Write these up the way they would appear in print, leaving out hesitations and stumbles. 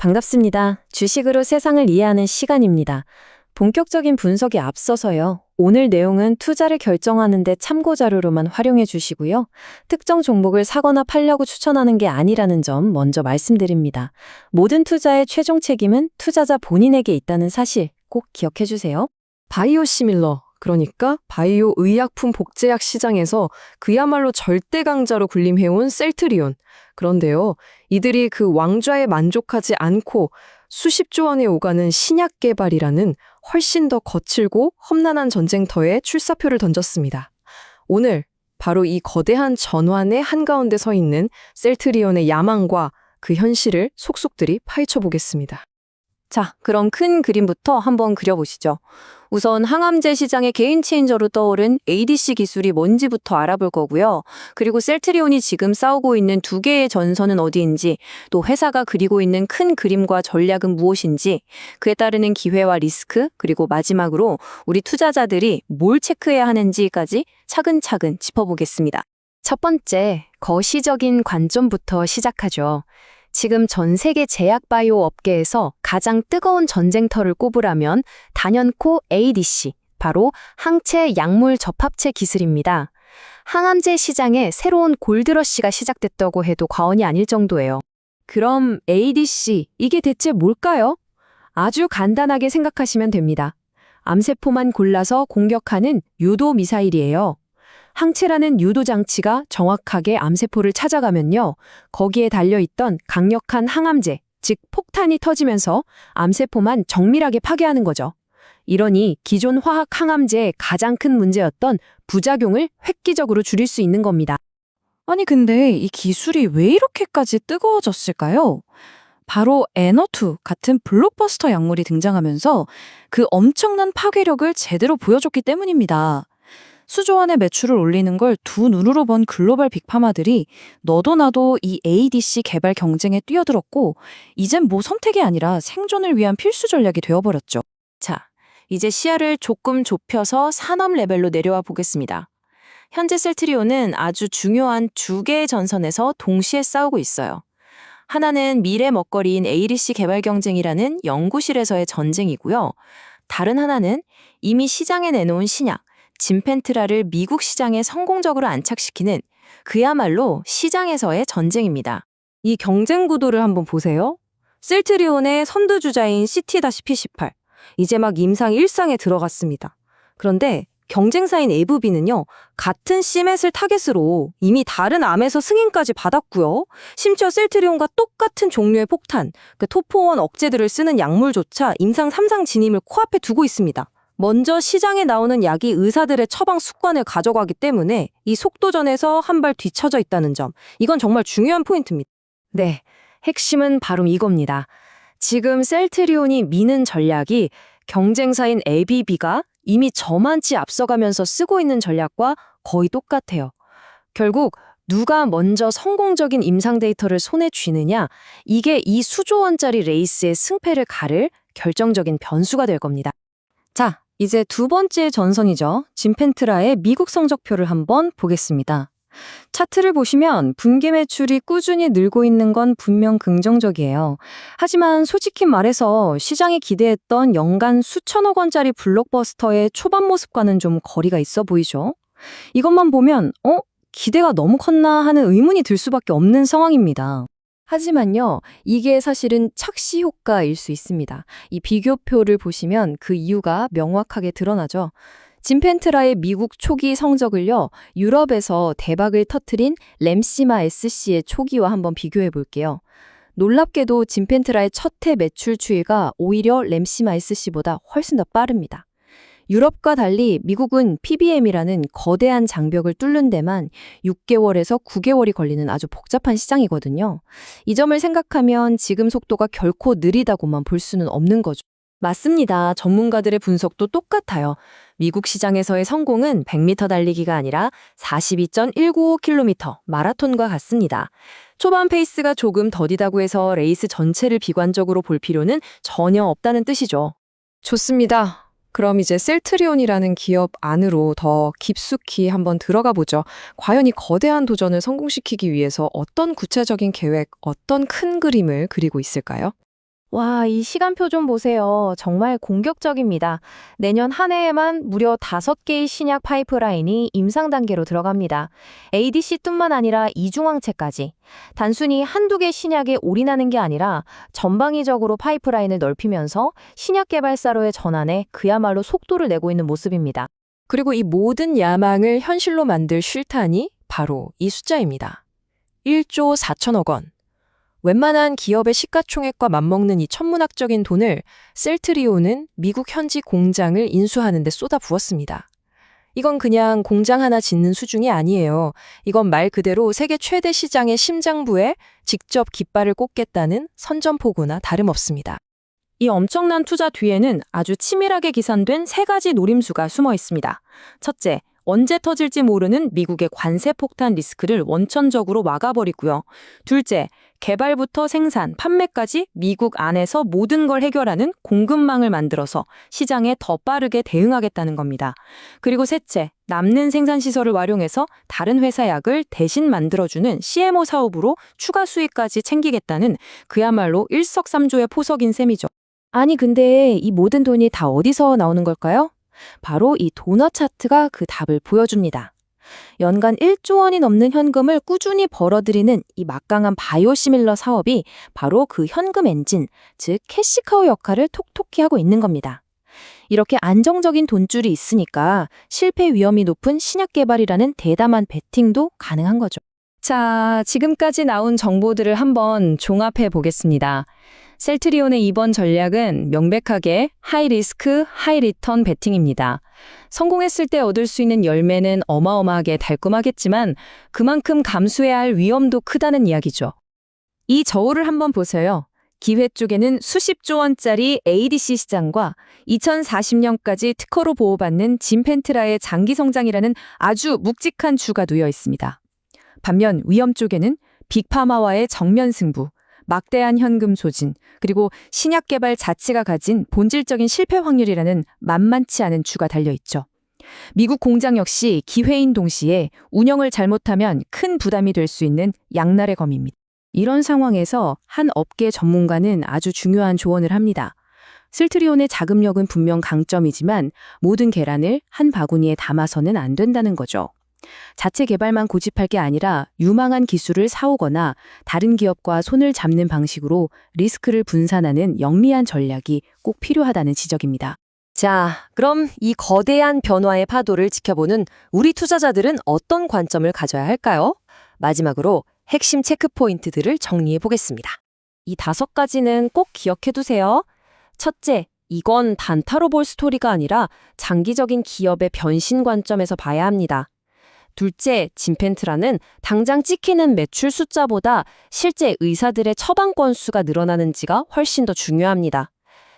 반갑습니다. 주식으로 세상을 이해하는 시간입니다. 본격적인 분석에 앞서서요. 오늘 내용은 투자를 결정하는 데 참고 자료로만 활용해 주시고요. 특정 종목을 사거나 팔려고 추천하는 게 아니라는 점 먼저 말씀드립니다. 모든 투자의 최종 책임은 투자자 본인에게 있다는 사실 꼭 기억해 주세요. 바이오시밀러, 그러니까 바이오 의약품 복제약 시장에서 그야말로 절대 강자로 군림해온 셀트리온. 그런데요, 이들이 그 왕좌에 만족하지 않고 수십조 원에 오가는 신약 개발이라는 훨씬 더 거칠고 험난한 전쟁터에 출사표를 던졌습니다. 오늘 바로 이 거대한 전환의 한가운데 서 있는 셀트리온의 야망과 그 현실을 속속들이 파헤쳐 보겠습니다. 자, 그럼 큰 그림부터 한번 그려보시죠. 우선 항암제 시장의 게임 체인저로 떠오른 ADC 기술이 뭔지부터 알아볼 거고요. 그리고 셀트리온이 지금 싸우고 있는 두 개의 전선은 어디인지, 또 회사가 그리고 있는 큰 그림과 전략은 무엇인지, 그에 따르는 기회와 리스크, 그리고 마지막으로 우리 투자자들이 뭘 체크해야 하는지까지 차근차근 짚어보겠습니다. 첫 번째, 거시적인 관점부터 시작하죠. 지금 전 세계 제약 바이오 업계에서 가장 뜨거운 전쟁터를 꼽으라면 단연코 ADC, 바로 항체 약물 접합체 기술입니다. 항암제 시장에 새로운 골드러시가 시작됐다고 해도 과언이 아닐 정도예요. 그럼 ADC, 이게 대체 뭘까요? 아주 간단하게 생각하시면 됩니다. 암세포만 골라서 공격하는 유도 미사일이에요. 항체라는 유도 장치가 정확하게 암세포를 찾아가면요, 거기에 달려있던 강력한 항암제, 즉 폭탄이 터지면서 암세포만 정밀하게 파괴하는 거죠. 이러니 기존 화학 항암제의 가장 큰 문제였던 부작용을 획기적으로 줄일 수 있는 겁니다. 아니 근데 이 기술이 왜 이렇게까지 뜨거워졌을까요? 바로 에너투 같은 블록버스터 약물이 등장하면서 그 엄청난 파괴력을 제대로 보여줬기 때문입니다. 수조 원의 매출을 올리는 걸 두 눈으로 본 글로벌 빅파마들이 너도 나도 이 ADC 개발 경쟁에 뛰어들었고, 이젠 뭐 선택이 아니라 생존을 위한 필수 전략이 되어버렸죠. 자, 이제 시야를 조금 좁혀서 산업 레벨로 내려와 보겠습니다. 현재 셀트리온은 아주 중요한 두 개의 전선에서 동시에 싸우고 있어요. 하나는 미래 먹거리인 ADC 개발 경쟁이라는 연구실에서의 전쟁이고요. 다른 하나는 이미 시장에 내놓은 신약, 진펜트라를 미국 시장에 성공적으로 안착시키는 그야말로 시장에서의 전쟁입니다. 이 경쟁 구도를 한번 보세요. 셀트리온의 선두주자인 CT-P18, 이제 막 임상 1상에 들어갔습니다. 그런데 경쟁사인 에브비는요, 같은 CMS를 타겟으로 이미 다른 암에서 승인까지 받았고요. 심지어 셀트리온과 똑같은 종류의 폭탄, 그 토포원 억제들을 쓰는 약물조차 임상 3상 진입을 코앞에 두고 있습니다. 먼저 시장에 나오는 약이 의사들의 처방 습관을 가져가기 때문에 이 속도전에서 한 발 뒤처져 있다는 점, 이건 정말 중요한 포인트입니다. 네, 핵심은 바로 이겁니다. 지금 셀트리온이 미는 전략이 경쟁사인 에비비가 이미 저만치 앞서가면서 쓰고 있는 전략과 거의 똑같아요. 결국 누가 먼저 성공적인 임상 데이터를 손에 쥐느냐, 이게 이 수조 원짜리 레이스의 승패를 가를 결정적인 변수가 될 겁니다. 자, 이제 두 번째 전선이죠. 진펜트라의 미국 성적표를 한번 보겠습니다. 차트를 보시면 분기 매출이 꾸준히 늘고 있는 건 분명 긍정적이에요. 하지만 솔직히 말해서 시장이 기대했던 연간 수천억 원짜리 블록버스터의 초반 모습과는 좀 거리가 있어 보이죠. 이것만 보면 기대가 너무 컸나 하는 의문이 들 수밖에 없는 상황입니다. 하지만요, 이게 사실은 착시 효과일 수 있습니다. 이 비교표를 보시면 그 이유가 명확하게 드러나죠. 진펜트라의 미국 초기 성적을요, 유럽에서 대박을 터트린 램시마 SC의 초기와 한번 비교해 볼게요. 놀랍게도 진펜트라의 첫 해 매출 추이가 오히려 램시마 SC보다 훨씬 더 빠릅니다. 유럽과 달리 미국은 PBM이라는 거대한 장벽을 뚫는 데만 6개월에서 9개월이 걸리는 아주 복잡한 시장이거든요. 이 점을 생각하면 지금 속도가 결코 느리다고만 볼 수는 없는 거죠. 맞습니다. 전문가들의 분석도 똑같아요. 미국 시장에서의 성공은 100m 달리기가 아니라 42.195km 마라톤과 같습니다. 초반 페이스가 조금 더디다고 해서 레이스 전체를 비관적으로 볼 필요는 전혀 없다는 뜻이죠. 좋습니다. 그럼 이제 셀트리온이라는 기업 안으로 더 깊숙이 한번 들어가 보죠. 과연 이 거대한 도전을 성공시키기 위해서 어떤 구체적인 계획, 어떤 큰 그림을 그리고 있을까요? 와, 이 시간표 좀 보세요. 정말 공격적입니다. 내년 한 해에만 무려 5개의 신약 파이프라인이 임상 단계로 들어갑니다. ADC뿐만 아니라 이중항체까지. 단순히 한두 개 신약에 올인하는 게 아니라 전방위적으로 파이프라인을 넓히면서 신약 개발사로의 전환에 그야말로 속도를 내고 있는 모습입니다. 그리고 이 모든 야망을 현실로 만들 실탄이 바로 이 숫자입니다. 1조 4천억 원. 웬만한 기업의 시가총액과 맞먹는 이 천문학적인 돈을 셀트리온은 미국 현지 공장을 인수하는 데 쏟아부었습니다. 이건 그냥 공장 하나 짓는 수준이 아니에요. 이건 말 그대로 세계 최대 시장의 심장부에 직접 깃발을 꽂겠다는 선전포고나 다름없습니다. 이 엄청난 투자 뒤에는 아주 치밀하게 계산된 3가지 노림수가 숨어 있습니다. 첫째, 언제 터질지 모르는 미국의 관세 폭탄 리스크를 원천적으로 막아버리고요. 둘째, 개발부터 생산, 판매까지 미국 안에서 모든 걸 해결하는 공급망을 만들어서 시장에 더 빠르게 대응하겠다는 겁니다. 그리고 셋째, 남는 생산시설을 활용해서 다른 회사 약을 대신 만들어주는 CMO 사업으로 추가 수익까지 챙기겠다는 그야말로 일석삼조의 포석인 셈이죠. 아니 근데 이 모든 돈이 다 어디서 나오는 걸까요? 바로 이 도넛 차트가 그 답을 보여줍니다. 연간 1조 원이 넘는 현금을 꾸준히 벌어들이는 이 막강한 바이오시밀러 사업이 바로 그 현금 엔진, 즉 캐시카우 역할을 톡톡히 하고 있는 겁니다. 이렇게 안정적인 돈줄이 있으니까 실패 위험이 높은 신약 개발이라는 대담한 베팅도 가능한 거죠. 자, 지금까지 나온 정보들을 한번 종합해 보겠습니다. 셀트리온의 이번 전략은 명백하게 하이 리스크, 하이 리턴 베팅입니다. 성공했을 때 얻을 수 있는 열매는 어마어마하게 달콤하겠지만 그만큼 감수해야 할 위험도 크다는 이야기죠. 이 저울을 한번 보세요. 기회 쪽에는 수십조 원짜리 ADC 시장과 2040년까지 특허로 보호받는 진펜트라의 장기 성장이라는 아주 묵직한 주가 놓여 있습니다. 반면 위험 쪽에는 빅파마와의 정면 승부, 막대한 현금 소진, 그리고 신약 개발 자체가 가진 본질적인 실패 확률이라는 만만치 않은 주가 달려있죠. 미국 공장 역시 기회인 동시에 운영을 잘못하면 큰 부담이 될 수 있는 양날의 검입니다. 이런 상황에서 한 업계 전문가는 아주 중요한 조언을 합니다. 셀트리온의 자금력은 분명 강점이지만 모든 계란을 한 바구니에 담아서는 안 된다는 거죠. 자체 개발만 고집할 게 아니라 유망한 기술을 사오거나 다른 기업과 손을 잡는 방식으로 리스크를 분산하는 영리한 전략이 꼭 필요하다는 지적입니다. 자, 그럼 이 거대한 변화의 파도를 지켜보는 우리 투자자들은 어떤 관점을 가져야 할까요? 마지막으로 핵심 체크 포인트들을 정리해 보겠습니다. 이 5가지는 꼭 기억해 두세요. 첫째, 이건 단타로 볼 스토리가 아니라 장기적인 기업의 변신 관점에서 봐야 합니다. 둘째, 진펜트라는 당장 찍히는 매출 숫자보다 실제 의사들의 처방 건수가 늘어나는지가 훨씬 더 중요합니다.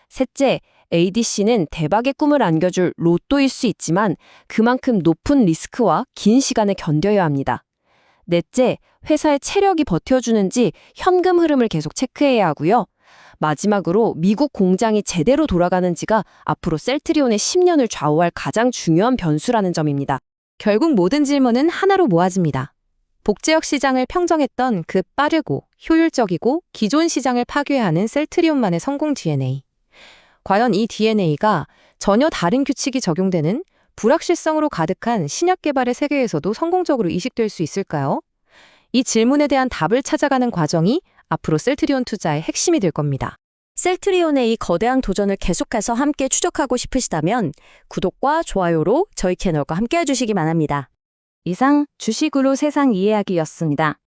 셋째, ADC는 대박의 꿈을 안겨줄 로또일 수 있지만 그만큼 높은 리스크와 긴 시간을 견뎌야 합니다. 넷째, 회사의 체력이 버텨주는지 현금 흐름을 계속 체크해야 하고요. 마지막으로 미국 공장이 제대로 돌아가는지가 앞으로 셀트리온의 10년을 좌우할 가장 중요한 변수라는 점입니다. 결국 모든 질문은 하나로 모아집니다. 복제역 시장을 평정했던 그 빠르고 효율적이고 기존 시장을 파괴하는 셀트리온만의 성공 DNA. 과연 이 DNA가 전혀 다른 규칙이 적용되는 불확실성으로 가득한 신약 개발의 세계에서도 성공적으로 이식될 수 있을까요? 이 질문에 대한 답을 찾아가는 과정이 앞으로 셀트리온 투자의 핵심이 될 겁니다. 셀트리온의 이 거대한 도전을 계속해서 함께 추적하고 싶으시다면 구독과 좋아요로 저희 채널과 함께 해주시기 바랍니다. 이상 주식으로 세상 이해하기였습니다.